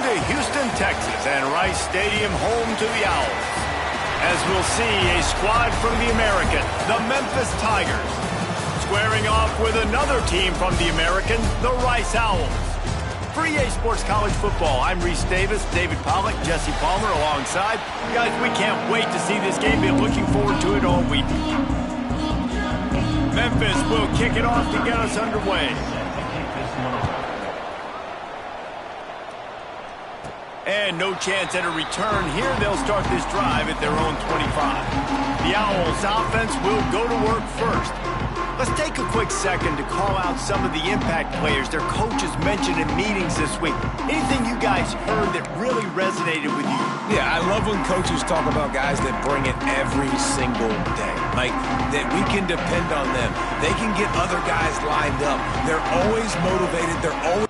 Welcome to Houston, Texas, and Rice Stadium, home to the Owls. As we'll see, a squad from the American, the Memphis Tigers, squaring off with another team from the American, the Rice Owls. For EA Sports College Football, I'm Reese Davis, David Pollack, Jesse Palmer alongside. Guys, we can't wait to see this game. Been looking forward to it all week. Memphis will kick it off to get us underway. And no chance at a return here. They'll start this drive at their own 25. The Owls offense will go to work first. Let's take a quick second to call out some of the impact players their coaches mentioned in meetings this week. Anything you guys heard that really resonated with you? Yeah, I love when coaches talk about guys that bring it every single day. Like, that we can depend on them. They can get other guys lined up. They're always motivated. They're always...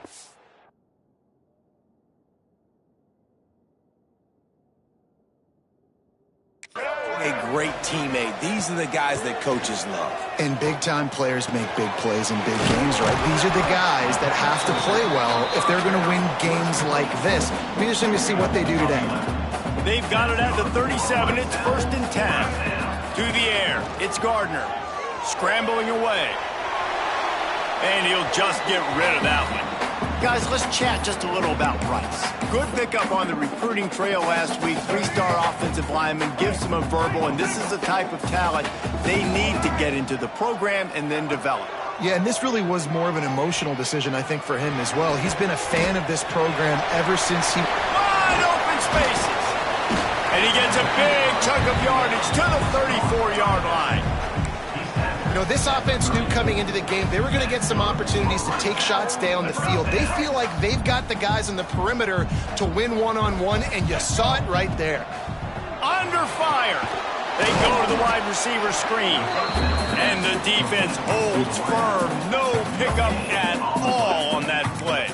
a great teammate. These are the guys that coaches love. And big-time players make big plays in big games, right? These are the guys that have to play well if they're going to win games like this. It'll be interesting to see what they do today. They've got it at the 37. It's 1st and 10. To the air. It's Gardner. Scrambling away. And he'll just get rid of that one. Guys, let's chat just a little about Rice. Good pickup on the recruiting trail last week. 3-star offensive lineman, gives them a verbal, and this is the type of talent they need to get into the program and then develop. Yeah, and this really was more of an emotional decision, I think, for him as well. He's been a fan of this program ever since he... Wide open spaces! And he gets a big chunk of yardage to the 34-yard line. You know, this offense knew coming into the game they were going to get some opportunities to take shots down the field. They feel like they've got the guys on the perimeter to win one-on-one, and you saw it right there. Under fire. They go to the wide receiver screen. And the defense holds firm. No pickup at all on that play.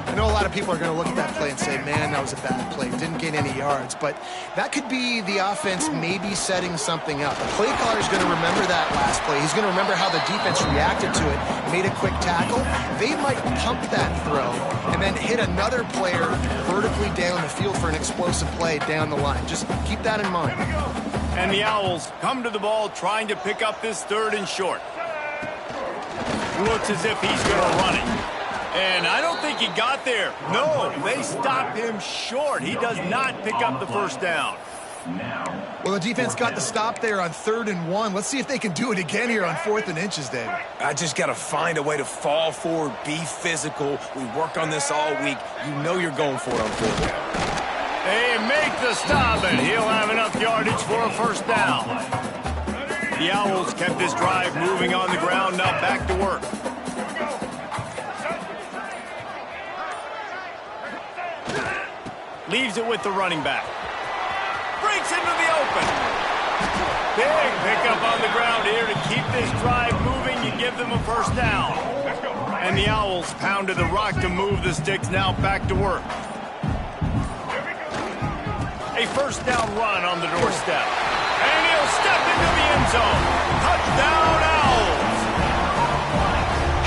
I know a lot of people are going to look at that play and say, man, that was a bad play. Didn't gain any yards. But that could be the offense maybe setting something up. The play caller is going to remember that last play. He's going to remember how the defense reacted to it, made a quick tackle. They might pump that throw and then hit another player vertically down the field for an explosive play down the line. Just keep that in mind. And the Owls come to the ball trying to pick up this 3rd and short. Looks as if he's going to run it. And I don't think he got there. No, they stopped him short. He does not pick up the 1st down. Well, the defense got the stop there on 3rd and 1. Let's see if they can do it again here on 4th and inches, David. I just got to find a way to fall forward, be physical. We worked on this all week. You know you're going for it on 4th down. They make the stop, and he'll have enough yardage for a 1st down. The Owls kept this drive moving on the ground, now back to work. Leaves it with the running back. Breaks into the open. Big pickup on the ground here to keep this drive moving. You give them a 1st down. And the Owls pounded the rock to move the sticks, now back to work. A 1st down run on the doorstep. And he'll step into the end zone. Touchdown, Owls!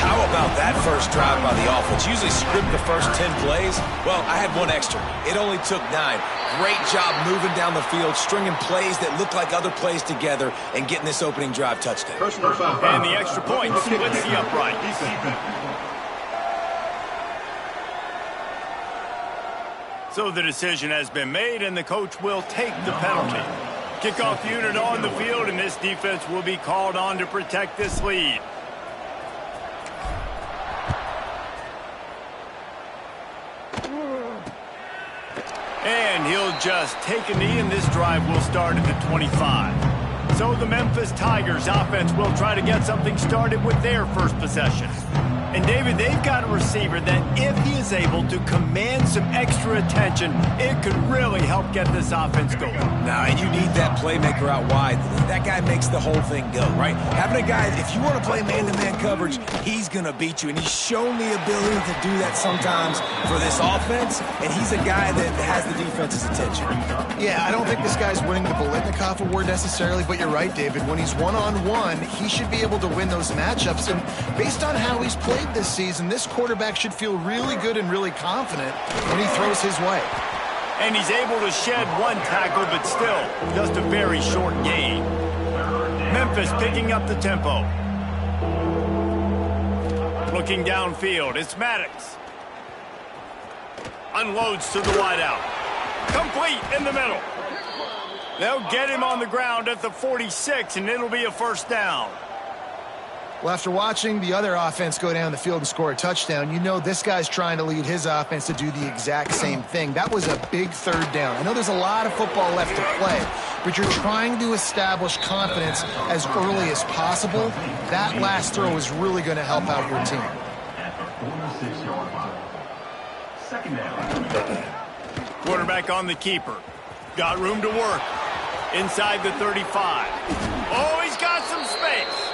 How about that first drive by the offense? Usually script the first 10 plays. Well, I had one extra. It only took 9. Great job moving down the field, stringing plays that look like other plays together, and getting this opening drive touchdown. And the extra point splits the upright. So the decision has been made, and the coach will take the penalty. Kickoff unit on the field, and this defense will be called on to protect this lead. And he'll just take a knee, and this drive will start at the 25. So the Memphis Tigers offense will try to get something started with their first possession. And, David, they've got a receiver that if he is able to command some extra attention, it could really help get this offense going. Now, and you need that playmaker out wide. That guy makes the whole thing go, right? Having a guy, if you want to play man-to-man coverage, he's going to beat you. And he's shown the ability to do that sometimes for this offense, and he's a guy that has the defense's attention. Yeah, I don't think this guy's winning the Bolitnikoff award necessarily, but you're right, David. When he's one-on-one, he should be able to win those matchups. And based on how he's played played this season, this quarterback should feel really good and really confident when he throws his way. And he's able to shed one tackle, but still, just a very short gain. Memphis picking up the tempo. Looking downfield, it's Maddox. Unloads to the wideout. Complete in the middle. They'll get him on the ground at the 46, and it'll be a first down. Well, after watching the other offense go down the field and score a touchdown, you know this guy's trying to lead his offense to do the exact same thing. That was a big third down. I know there's a lot of football left to play, but you're trying to establish confidence as early as possible. That last throw is really going to help out your team. Quarterback on the keeper. Got room to work. Inside the 35. Oh, he's got some space.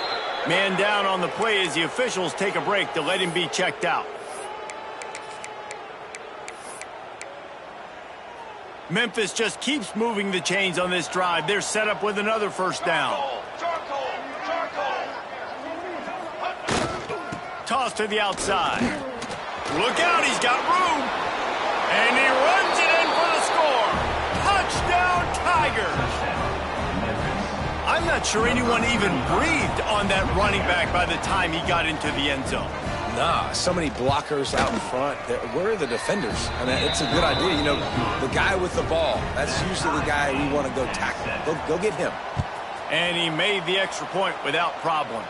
Man down on the play as the officials take a break to let him be checked out. Memphis just keeps moving the chains on this drive. They're set up with another first down. Toss to the outside. Look out, he's got room. And he runs it in for the score. Touchdown, Tigers. I'm not sure anyone even breathed on that running back by the time he got into the end zone. Nah, so many blockers out in front. Where are the defenders? I mean, it's a good idea. You know, the guy with the ball, that's usually the guy we want to go tackle. Go get him. And he made the extra point without problem.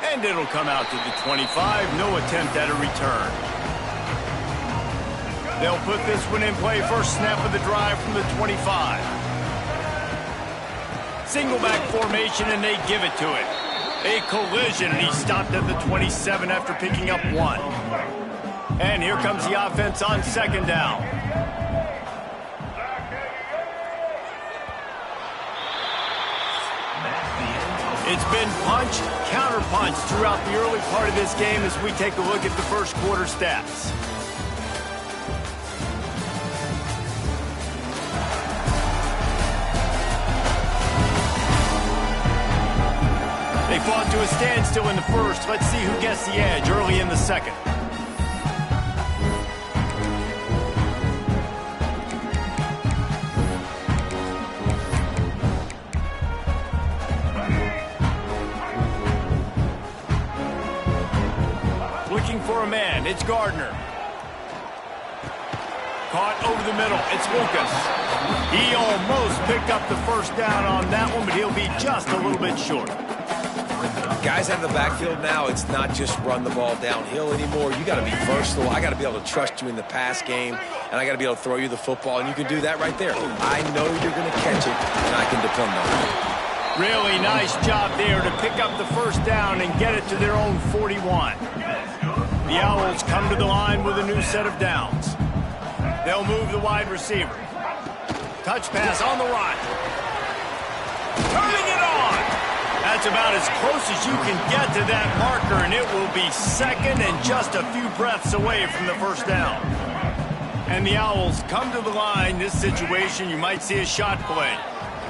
And it'll come out to the 25. No attempt at a return. They'll put this one in play first snap of the drive from the 25. Single back formation, and they give it to it. A collision, and he stopped at the 27 after picking up one. And here comes the offense on second down. It's been punch, counter punch throughout the early part of this game as we take a look at the first quarter stats. They fought to a standstill in the first. Let's see who gets the edge early in the second. Looking for a man. It's Gardner. Caught over the middle. It's Lucas. He almost picked up the first down on that one, but he'll be just a little bit short. Guys out of the backfield now, it's not just run the ball downhill anymore. You got to be versatile. I got to be able to trust you in the pass game, and I got to be able to throw you the football, and you can do that right there. I know you're going to catch it, and I can depend on it. Really nice job there to pick up the first down and get it to their own 41. The Owls come to the line with a new set of downs. They'll move the wide receiver. Touch pass on the right. Turning it on. That's about as close as you can get to that marker, and it will be second and just a few breaths away from the first down. And the Owls come to the line. This situation, you might see a shot play.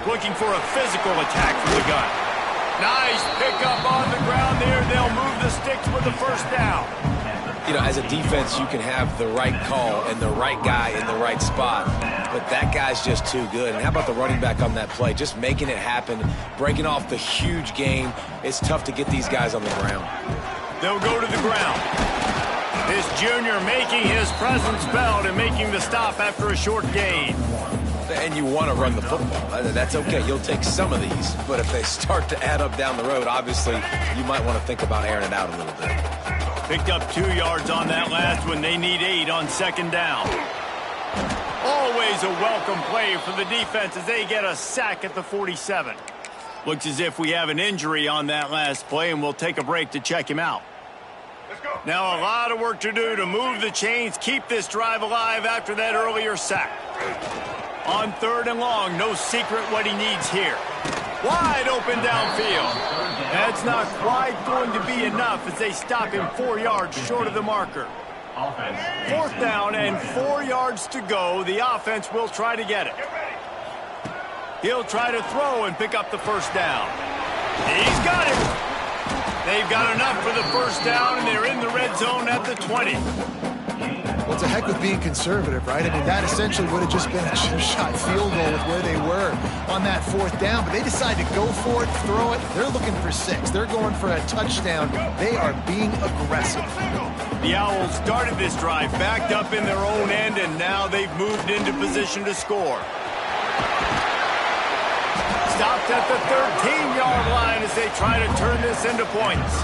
Looking for a physical attack from the gun. Nice pickup on the ground there. They'll move the sticks with the first down. You know, as a defense, you can have the right call and the right guy in the right spot, but that guy's just too good. And how about the running back on that play? Just making it happen, breaking off the huge game. It's tough to get these guys on the ground. They'll go to the ground. This junior making his presence felt and making the stop after a short gain. And you want to run the football. That's okay. You'll take some of these, but if they start to add up down the road, obviously you might want to think about airing it out a little bit. Picked up 2 yards on that last one. They need 8 on second down. Always a welcome play for the defense as they get a sack at the 47. Looks as if we have an injury on that last play, and we'll take a break to check him out. Now a lot of work to do to move the chains, keep this drive alive after that earlier sack. On third and long, no secret what he needs here. Wide open downfield. That's not quite going to be enough as they stop him 4 yards short of the marker. Fourth down and 4 yards to go. The offense will try to get it. He'll try to throw and pick up the first down. He's got it. They've got enough for the first down, and they're in the red zone at the 20. Well, it's a heck with being conservative, right? I mean, that essentially would have just been a two-shot field goal with where they were on that fourth down, but they decided to go for it, throw it. They're looking for 6. They're going for a touchdown. They are being aggressive. The Owls started this drive backed up in their own end, and now they've moved into position to score. Stopped at the 13-yard line as they try to turn this into points.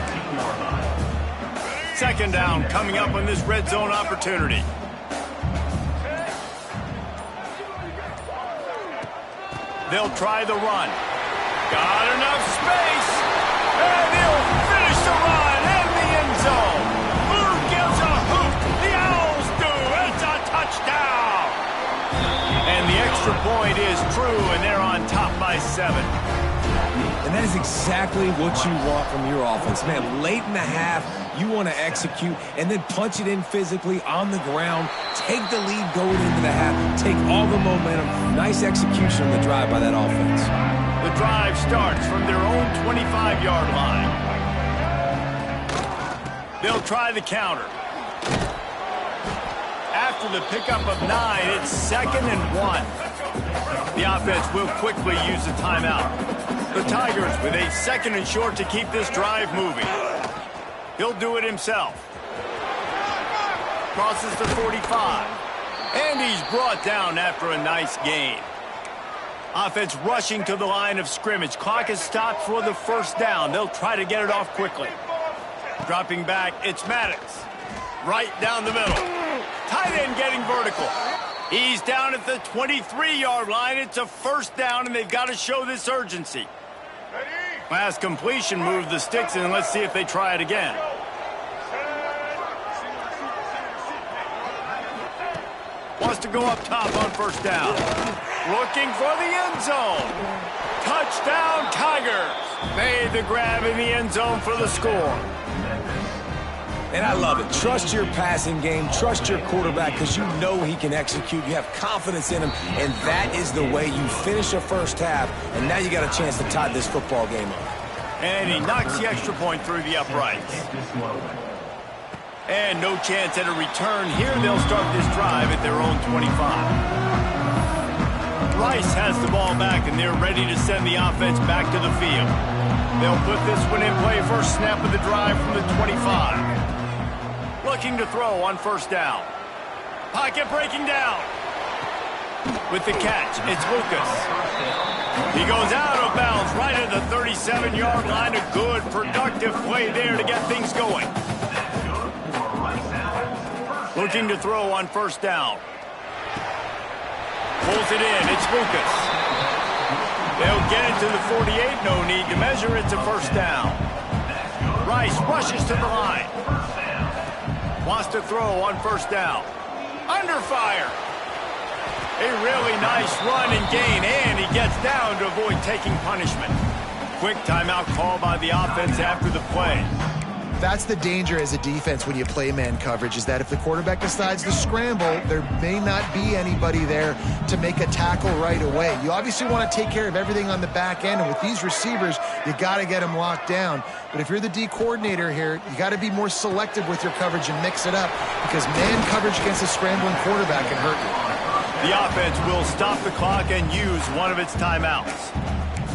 Second down coming up on this red zone opportunity. They'll try the run. Got enough space. And he'll finish the run in the end zone. Who gives a hoot? The Owls do. It's a touchdown. And the extra point is true, and they're on top by 7. And that is exactly what you want from your offense. Man, late in the half, you want to execute and then punch it in physically on the ground. Take the lead going into the half. Take all the momentum. Nice execution on the drive by that offense. The drive starts from their own 25-yard line. They'll try the counter. After the pickup of 9, it's 2nd and 1. The offense will quickly use a timeout. The Tigers with a 2nd and short to keep this drive moving. He'll do it himself. Crosses the 45. And he's brought down after a nice gain. Offense rushing to the line of scrimmage. Clock is stopped for the first down. They'll try to get it off quickly. Dropping back, it's Maddox. Right down the middle. Tight end getting vertical. He's down at the 23-yard line. It's a first down, and they've got to show this urgency. Last completion moved the sticks, and let's see if they try it again. Wants to go up top on first down. Looking for the end zone. Touchdown, Tigers. Made the grab in the end zone for the score. And I love it. Trust your passing game. Trust your quarterback because you know he can execute. You have confidence in him, and that is the way you finish a first half, and now you got a chance to tie this football game up. And he knocks the extra point through the uprights. And no chance at a return here. They'll start this drive at their own 25. Rice has the ball back, and they're ready to send the offense back to the field. They'll put this one in play. First snap of the drive from the 25. Looking to throw on first down. Pocket breaking down. With the catch, it's Lucas. He goes out of bounds right at the 37-yard line. A good, productive play there to get things going. Looking to throw on first down. Pulls it in. It's Lucas. They'll get it to the 48. No need to measure. It's a first down. Rice rushes to the line. Wants to throw on first down. Under fire. A really nice run and gain, and he gets down to avoid taking punishment. Quick timeout call by the offense after the play. That's the danger as a defense when you play man coverage, is that if the quarterback decides to scramble, there may not be anybody there to make a tackle right away. You obviously want to take care of everything on the back end, and with these receivers, you got to get them locked down. But if you're the D coordinator here, you got to be more selective with your coverage and mix it up, because man coverage against a scrambling quarterback can hurt you. The offense will stop the clock and use one of its timeouts.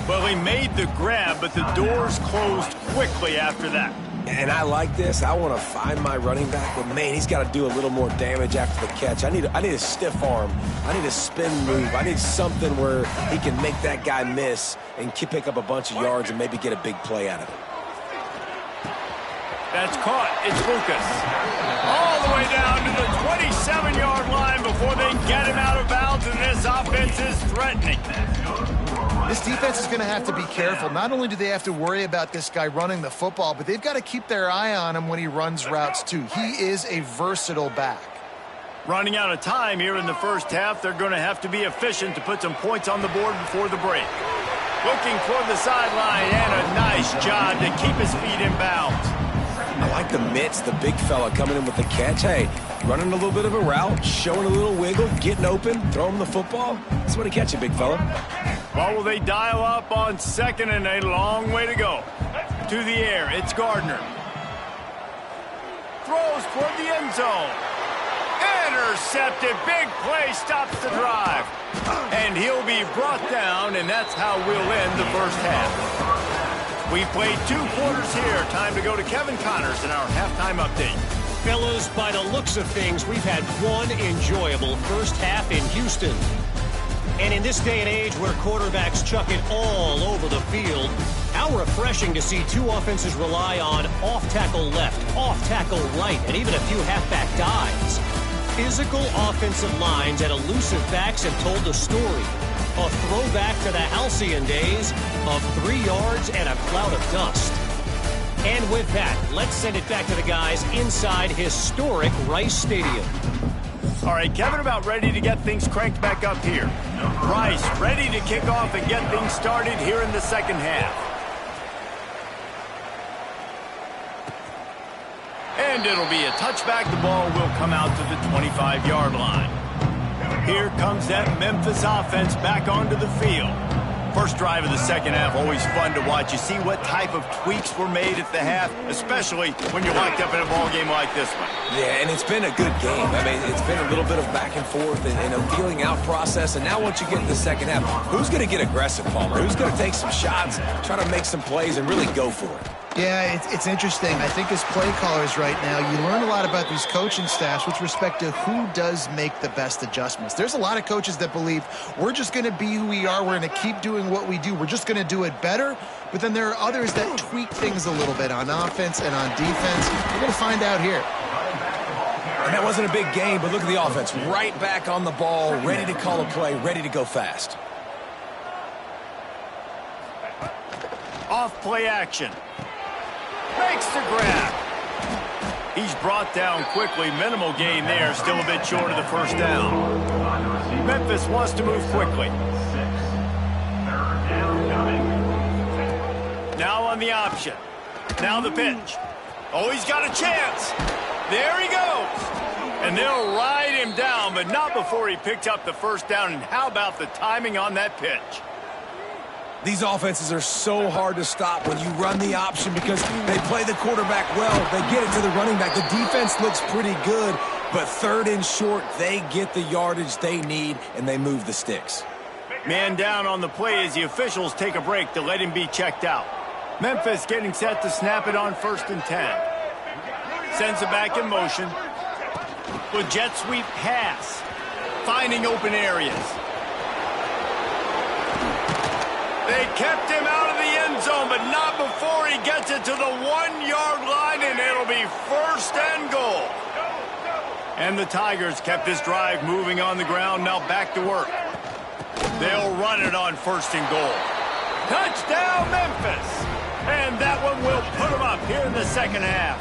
Well, he made the grab, but the doors closed quickly after that. And I like this. I want to find my running back, but man, he's got to do a little more damage after the catch. I need a stiff arm. I need a spin move. I need something where he can make that guy miss and pick up a bunch of yards and maybe get a big play out of it. That's caught. It's Lucas. All the way down to the 27-yard line before they get him out of bounds, and this offense is threatening. This defense is going to have to be careful. Not only do they have to worry about this guy running the football, but they've got to keep their eye on him when he runs routes too. He is a versatile back. Running out of time here in the first half, they're going to have to be efficient to put some points on the board before the break. Looking for the sideline, and a nice job to keep his feet in bounds. I like the mitts, the big fella coming in with the catch. Hey, running a little bit of a route, showing a little wiggle, getting open, throwing the football. That's what he catch you, big fella. Well, will they dial up on second, and a long way to go. To the air, it's Gardner. Throws toward the end zone. Intercepted. Big play stops the drive. And he'll be brought down, and that's how we'll end the first half. We played 2 quarters here. Time to go to Kevin Connors in our halftime update. Fellas, by the looks of things, we've had one enjoyable first half in Houston. And in this day and age where quarterbacks chuck it all over the field, how refreshing to see 2 offenses rely on off-tackle left, off-tackle right, and even a few halfback dives. Physical offensive lines and elusive backs have told the story. A throwback to the halcyon days of 3 yards and a cloud of dust. And with that, let's send it back to the guys inside historic Rice Stadium. All right, Kevin about ready to get things cranked back up here. Rice ready to kick off and get things started here in the second half. And it'll be a touchback. The ball will come out to the 25-yard line. Here comes that Memphis offense back onto the field. First drive of the second half, always fun to watch. You see what type of tweaks were made at the half, especially when you're locked up in a ball game like this one. Yeah, and it's been a good game. I mean, it's been a little bit of back and forth and a feeling out process. And now once you get in the second half, who's going to get aggressive, Palmer? Who's going to take some shots, try to make some plays, and really go for it? Yeah, it's interesting. I think as play callers right now, you learn a lot about these coaching staffs with respect to who does make the best adjustments. There's a lot of coaches that believe we're just going to be who we are. We're going to keep doing what we do. We're just going to do it better. But then there are others that tweak things a little bit on offense and on defense. We're going to find out here. And that wasn't a big game, but look at the offense. Right back on the ball, ready to call a play, ready to go fast. Off play action. Makes the grab. He's brought down quickly. Minimal gain there. Still a bit short of the first down. Memphis wants to move quickly. Now on the option. Now the pitch. Oh, he's got a chance. There he goes. And they'll ride him down, but not before he picked up the first down. And how about the timing on that pitch? These offenses are so hard to stop when you run the option because they play the quarterback well. They get it to the running back. The defense looks pretty good, but third and short, they get the yardage they need, and they move the sticks. Man down on the play as the officials take a break to let him be checked out. Memphis getting set to snap it on 1st and 10. Sends it back in motion. With jet sweep pass. Finding open areas. They kept him out of the end zone, but not before he gets it to the 1-yard line, and it'll be 1st and goal. And the Tigers kept this drive moving on the ground, now back to work. They'll run it on 1st and goal. Touchdown, Memphis! And that one will put them up here in the second half.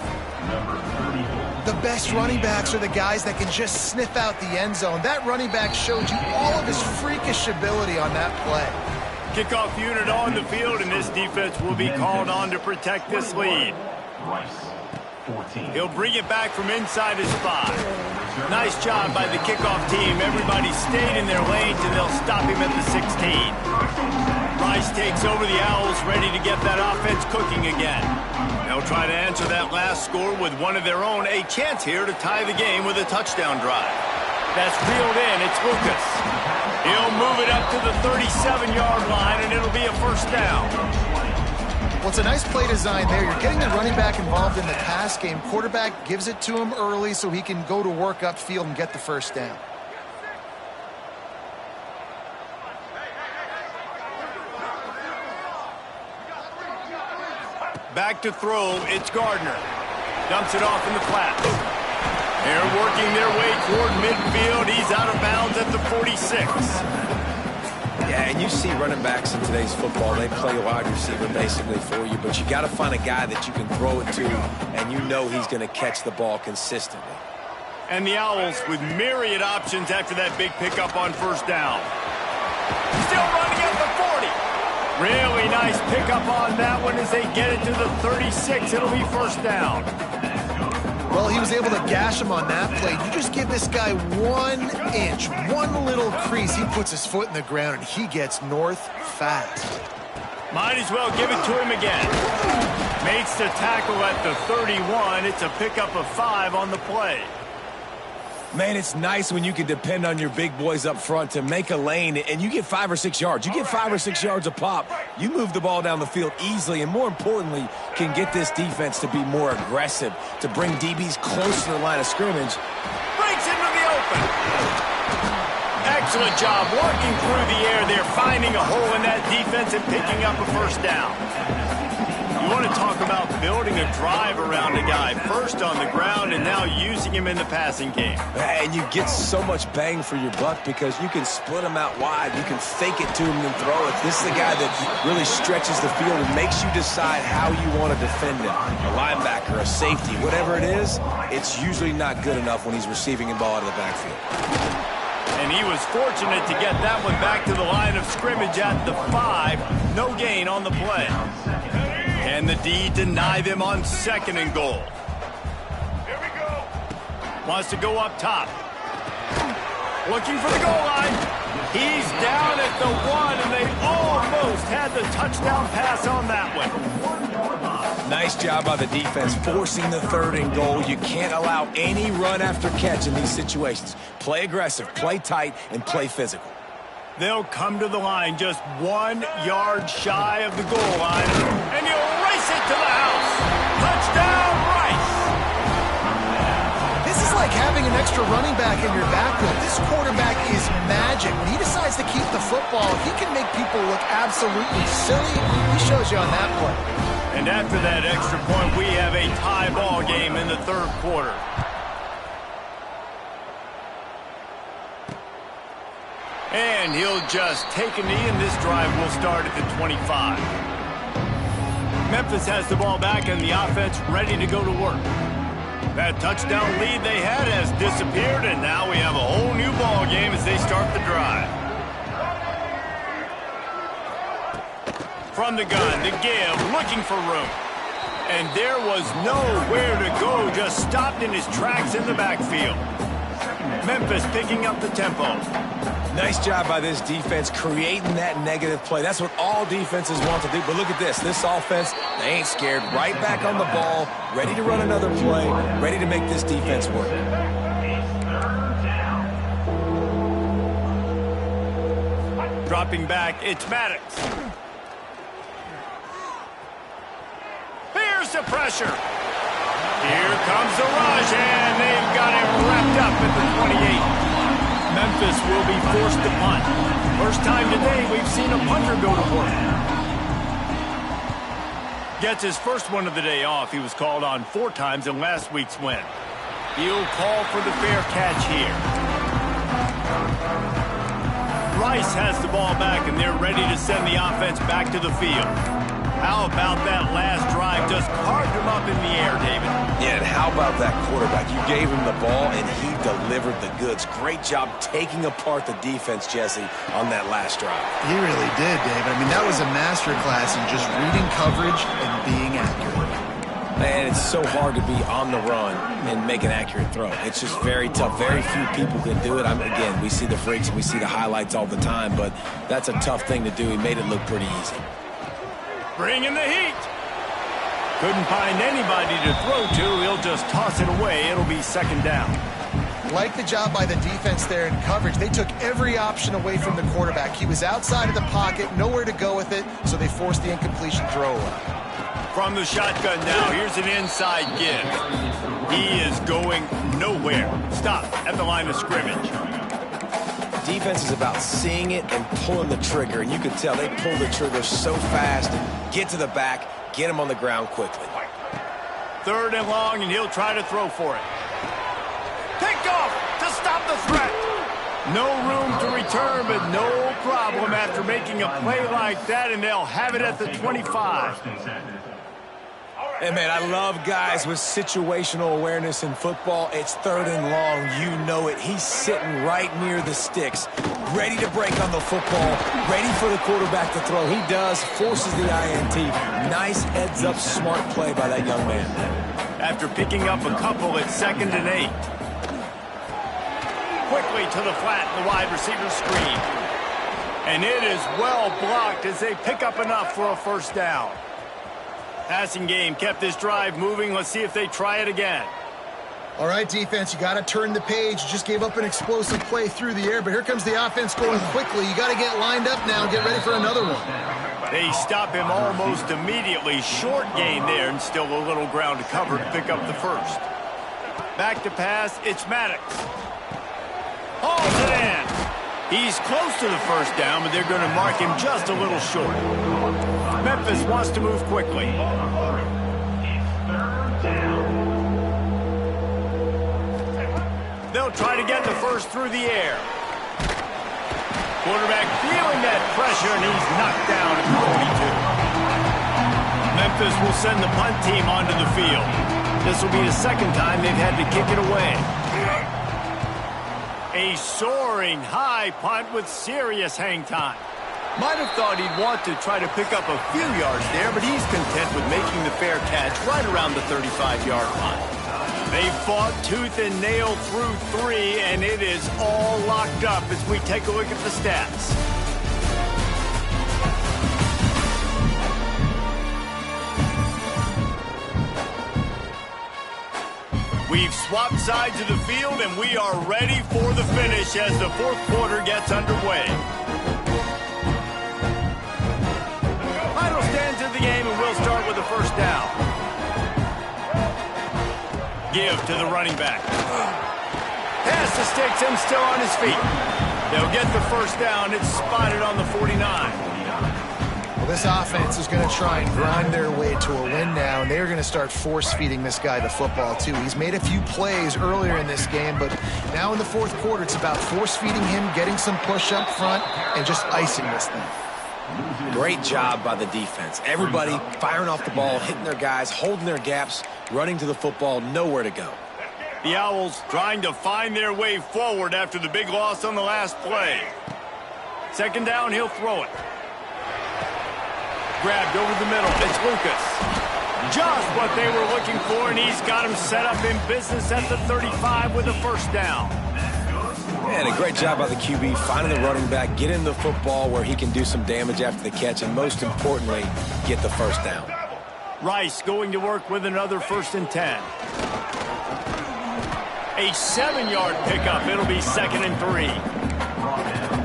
The best running backs are the guys that can just sniff out the end zone. That running back showed you all of his freakish ability on that play. Kickoff unit on the field, and this defense will be called on to protect this lead. He'll bring it back from inside his 5. Nice job by the kickoff team. Everybody stayed in their lanes, and they'll stop him at the 16. Rice takes over the Owls, ready to get that offense cooking again. They'll try to answer that last score with one of their own. A chance here to tie the game with a touchdown drive. That's reeled in. It's Lucas. He'll move it up to the 37-yard line, and it'll be a 1st down. Well, it's a nice play design there. You're getting the running back involved in the pass game. Quarterback gives it to him early so he can go to work upfield and get the 1st down. Back to throw, it's Gardner. Dumps it off in the flats. They're working their way toward midfield. He's out of bounds at the 46. Yeah, and you see running backs in today's football, they play wide receiver basically for you, but you got to find a guy that you can throw it to, and you know he's going to catch the ball consistently. And the Owls with myriad options after that big pickup on 1st down. Still running at the 40. Really nice pickup on that one as they get it to the 36. It'll be 1st down. Well, he was able to gash him on that play. You just give this guy 1 inch, one little crease. He puts his foot in the ground, and he gets north fast. Might as well give it to him again. Makes the tackle at the 31. It's a pickup of 5 on the play. Man, it's nice when you can depend on your big boys up front to make a lane, and you get 5 or 6 yards. You get 5 or 6 yards a pop. You move the ball down the field easily, and more importantly, can get this defense to be more aggressive, to bring DBs close to the line of scrimmage. Breaks into the open. Excellent job working through the air there, finding a hole in that defense and picking up a first down. You want to talk about building a drive around a guy, first on the ground and now using him in the passing game. And you get so much bang for your buck because you can split him out wide. You can fake it to him and throw it. This is the guy that really stretches the field and makes you decide how you want to defend him. A linebacker, a safety, whatever it is, it's usually not good enough when he's receiving the ball out of the backfield. And he was fortunate to get that one back to the line of scrimmage at the 5. No gain on the play. And the D deny them on 2nd and goal. Here we go. Wants to go up top. Looking for the goal line. He's down at the 1, and they almost had the touchdown pass on that one. Nice job by the defense, forcing the 3rd and goal. You can't allow any run after catch in these situations. Play aggressive, play tight, and play physical. They'll come to the line just 1 yard shy of the goal line, and he'll race it to the house. Touchdown, Rice! This is like having an extra running back in your backfield. This quarterback is magic. When he decides to keep the football, he can make people look absolutely silly. He shows you on that play. And after that extra point, we have a tie ball game in the 3rd quarter. And he'll just take a knee, and this drive will start at the 25. Memphis has the ball back, and the offense ready to go to work. That touchdown lead they had has disappeared, and now we have a whole new ball game as they start the drive. From the gun, the give, looking for room. And there was nowhere to go, just stopped in his tracks in the backfield. Memphis picking up the tempo. Nice job by this defense creating that negative play. That's what all defenses want to do. But look at this. This offense, they ain't scared. Right back on the ball, ready to run another play, ready to make this defense work. Dropping back, it's Maddox. Here's the pressure. Here comes the rush, and they've got him wrapped up at the 28. Memphis will be forced to punt. First time today we've seen a punter go to work. Gets his first one of the day off. He was called on 4 times in last week's win. He'll call for the fair catch here. Rice has the ball back, and they're ready to send the offense back to the field. How about that last drive? Just carved him up in the air, David. Yeah, and how about that quarterback? You gave him the ball, and he delivered the goods. Great job taking apart the defense, Jesse, on that last drive. He really did, David. I mean, that was a masterclass in just reading coverage and being accurate. Man, it's so hard to be on the run and make an accurate throw. It's just very tough. Very few people can do it. Again, we see the freaks and we see the highlights all the time, but that's a tough thing to do. He made it look pretty easy. Bringing the heat. Couldn't find anybody to throw to. He'll just toss it away. It'll be 2nd down. Like the job by the defense there in coverage. They took every option away from the quarterback. He was outside of the pocket, nowhere to go with it, so they forced the incompletion throw away. From the shotgun now, here's an inside give. He is going nowhere. Stop at the line of scrimmage. Defense is about seeing it and pulling the trigger, and you can tell they pull the trigger so fast, get to the back, get him on the ground quickly. 3rd and long, and he'll try to throw for it. Picked off to stop the threat. No room to return, but no problem after making a play like that, and they'll have it at the 25. And, man, I love guys with situational awareness in football. It's 3rd and long. You know it. He's sitting right near the sticks, ready to break on the football, ready for the quarterback to throw. He does, forces the INT. Nice heads-up, smart play by that young man. After picking up a couple, it's 2nd and 8. Quickly to the flat, the wide receiver screen. And it is well blocked as they pick up enough for a first down. Passing game kept this drive moving. Let's see if they try it again. All right, defense, you got to turn the page. You just gave up an explosive play through the air, but here comes the offense going quickly. You got to get lined up now and get ready for another one. They stop him almost immediately. Short gain there, and still a little ground to cover to pick up the first. Back to pass, it's Maddox. Hauls it in. He's close to the first down, but they're going to mark him just a little short. Memphis wants to move quickly. They'll try to get the first through the air. Quarterback feeling that pressure, and he's knocked down at the 42. Memphis will send the punt team onto the field. This will be the second time they've had to kick it away. A soaring high punt with serious hang time. Might have thought he'd want to try to pick up a few yards there, but he's content with making the fair catch right around the 35-yard line. They fought tooth and nail through 3, and it is all locked up as we take a look at the stats. We've swapped sides of the field, and we are ready for the finish as the fourth quarter gets underway. Final stands of the game, and we'll start with the first down. Give to the running back. Pass to sticks and still on his feet. They'll get the first down. It's spotted on the 49. Well, this offense is going to try and grind their way to a win now, and they're going to start force-feeding this guy the football, too. He's made a few plays earlier in this game, but now in the fourth quarter, it's about force-feeding him, getting some push up front, and just icing this thing. Great job by the defense. Everybody firing off the ball, hitting their guys, holding their gaps, running to the football, nowhere to go. The Owls trying to find their way forward after the big loss on the last play. Second down, he'll throw it. Grabbed over the middle. It's Lucas. Just what they were looking for, and he's got him set up in business at the 35 with a first down. And a great job by the QB, finding the running back, getting the football where he can do some damage after the catch, and most importantly, get the first down. Rice going to work with another 1st and 10. A 7-yard pickup. It'll be 2nd and 3.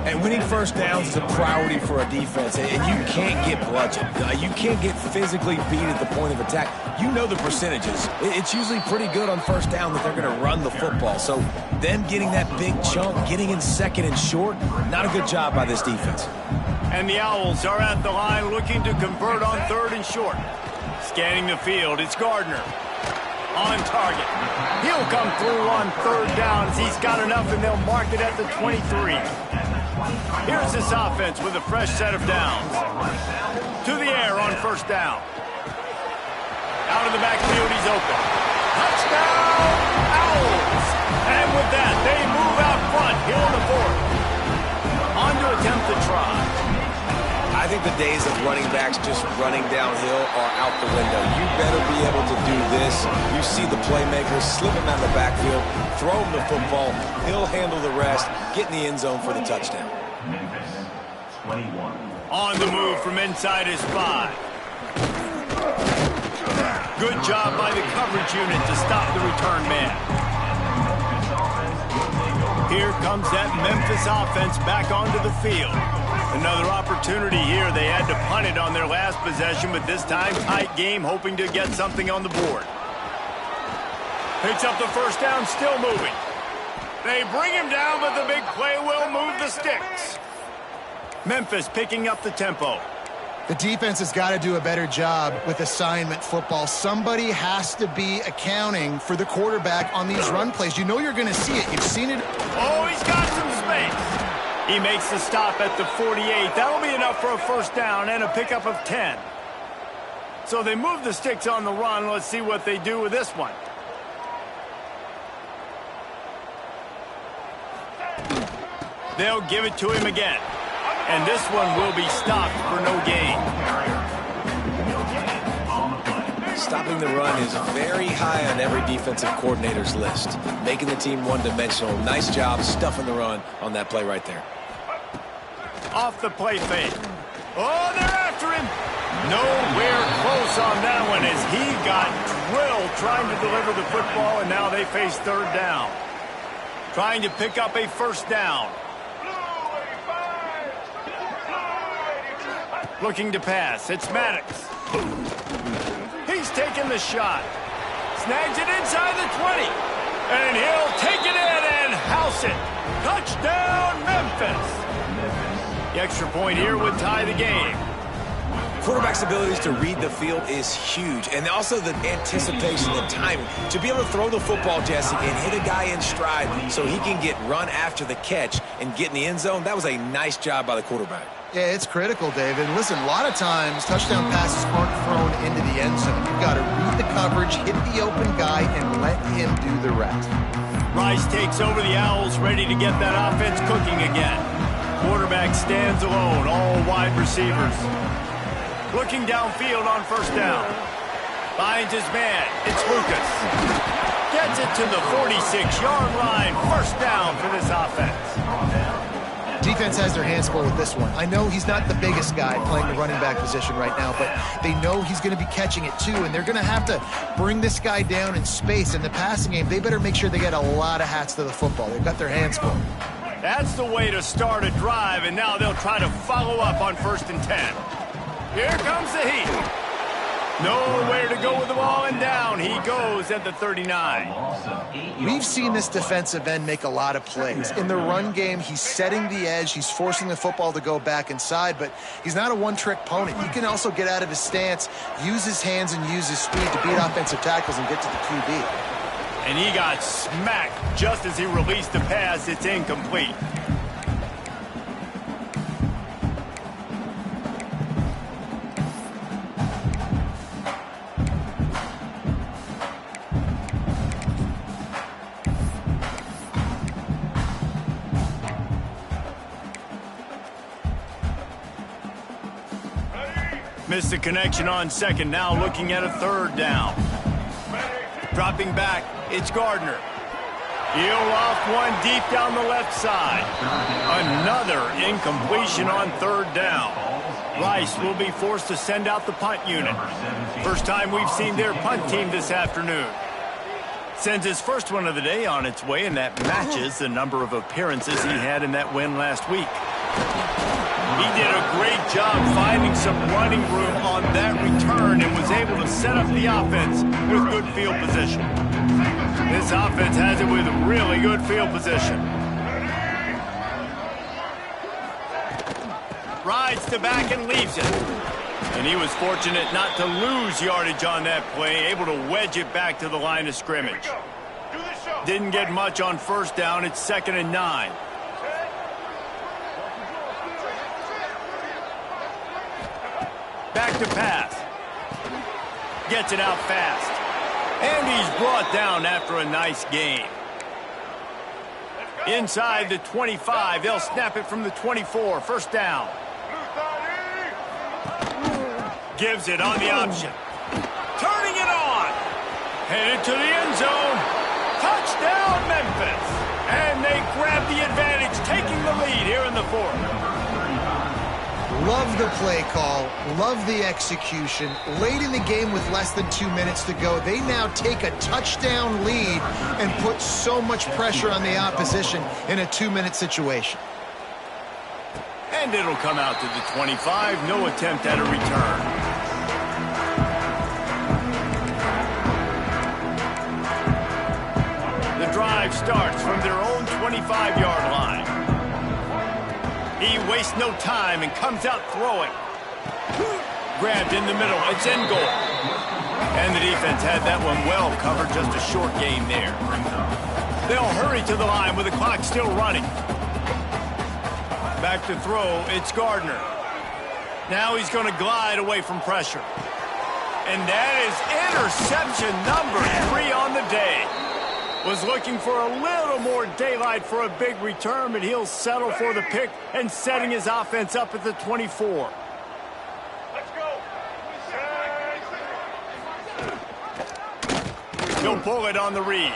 And winning first downs is a priority for a defense, and you can't get bludgeoned. You can't get physically beat at the point of attack. You know the percentages. It's usually pretty good on first down that they're going to run the football. So them getting that big chunk, getting in 2nd and short, not a good job by this defense. And the Owls are at the line looking to convert on 3rd and short. Scanning the field, it's Gardner. On target. He'll come through on 3rd down as he's got enough, and they'll mark it at the 23. Here's this offense with a fresh set of downs. To the air on 1st down. Out of the backfield, he's open. Touchdown, Owls! And with that, they move out front here in the 4th. On to attempt the try. I think the days of running backs just running downhill are out the window. You better be able to do this. You see the playmakers slip him out of the backfield, throw him the football, he'll handle the rest, get in the end zone for the touchdown. On the move from inside his 5. Good job by the coverage unit to stop the return man. Here comes that Memphis offense back onto the field. Another opportunity here. They had to punt it on their last possession, but this time tight game, hoping to get something on the board. Picks up the first down, still moving. They bring him down, but the big play will move the sticks. Memphis picking up the tempo. The defense has got to do a better job with assignment football. Somebody has to be accounting for the quarterback on these run plays. You know you're going to see it. You've seen it. Oh, he's got some space. He makes the stop at the 48. That'll be enough for a first down and a pickup of 10. So they move the sticks on the run. Let's see what they do with this one. They'll give it to him again. And this one will be stopped for no gain. Stopping the run is very high on every defensive coordinator's list. Making the team one-dimensional. Nice job stuffing the run on that play right there. Off the play fake. Oh, they're after after him? Nowhere close on that one as he got drilled trying to deliver the football, and now they face third down. Trying to pick up a first down. Looking to pass. It's Maddox. He's taking the shot. Snags it inside the 20. And he'll take it in and house it. Touchdown, Memphis. The extra point here would tie the game. Quarterback's abilities to read the field is huge, and also the anticipation, the timing. To be able to throw the football, Jesse, and hit a guy in stride so he can get run after the catch and get in the end zone, that was a nice job by the quarterback. Yeah, it's critical, David. Listen, a lot of times touchdown passes aren't thrown into the end zone. You've got to read the coverage, hit the open guy, and let him do the rest. Rice takes over the Owls, ready to get that offense cooking again. Quarterback stands alone, all wide receivers. Looking downfield on first down. Finds his man. It's Lucas. Gets it to the 46-yard line. First down for this offense. Defense has their hands full with this one. I know he's not the biggest guy playing the running back position right now, but they know he's going to be catching it too, and they're going to have to bring this guy down in space. In the passing game, they better make sure they get a lot of hats to the football. They've got their hands full. That's the way to start a drive, and now they'll try to follow up on 1st and 10. Here comes the heat. Nowhere to go with the ball, and down he goes at the 39. We've seen this defensive end make a lot of plays. In the run game, he's setting the edge. He's forcing the football to go back inside, but he's not a one-trick pony. He can also get out of his stance, use his hands, and use his speed to beat offensive tackles and get to the QB. And he got smacked just as he released the pass. It's incomplete. Missed the connection on second. Now looking at a third down. Dropping back, it's Gardner. He'll off one deep down the left side. Another incompletion on third down. Rice will be forced to send out the punt unit. First time we've seen their punt team this afternoon. Sends his first one of the day on its way, and that matches the number of appearances he had in that win last week. He did a great job finding some running room on that return and was able to set up the offense with good field position. This offense has it with really good field position. Rides to back and leaves it. And he was fortunate not to lose yardage on that play, able to wedge it back to the line of scrimmage. Didn't get much on first down. It's 2nd and 9. Back to pass. Gets it out fast. And he's brought down after a nice gain. Inside the 25. They'll snap it from the 24. First down. Gives it on the option. Turning it on. Headed to the end zone. Touchdown, Memphis. And they grab the advantage, taking the lead here in the 4th. Love the play call, love the execution. Late in the game with less than 2 minutes to go, they now take a touchdown lead and put so much pressure on the opposition in a 2-minute situation. And it'll come out to the 25. No attempt at a return. The drive starts from their own 25-yard line. He wastes no time and comes out throwing. Grabbed in the middle. It's in goal. And the defense had that one well covered. Just a short gain there. They'll hurry to the line with the clock still running. Back to throw. It's Gardner. Now he's going to glide away from pressure. And that is interception number 3 on the day. Was looking for a little more daylight for a big return, but he'll settle for the pick and setting his offense up at the 24. Let's go. He'll pull it on the read.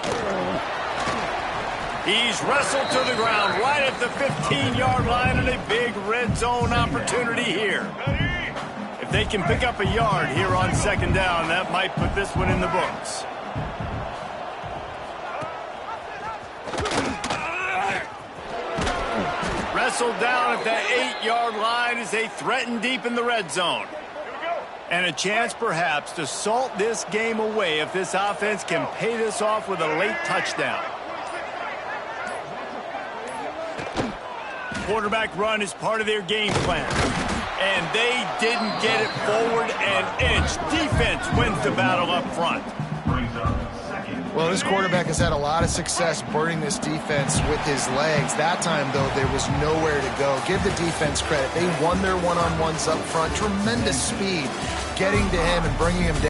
He's wrestled to the ground right at the 15-yard line and a big red zone opportunity here. If they can pick up a yard here on second down, that might put this one in the books. Wrestled down at that 8-yard line as they threaten deep in the red zone. And a chance perhaps to salt this game away if this offense can pay this off with a late touchdown. Quarterback run is part of their game plan. And they didn't get it forward an inch. Defense wins the battle up front. Well, this quarterback has had a lot of success burning this defense with his legs. That time, though, there was nowhere to go. Give the defense credit. They won their one-on-ones up front. Tremendous speed getting to him and bringing him down.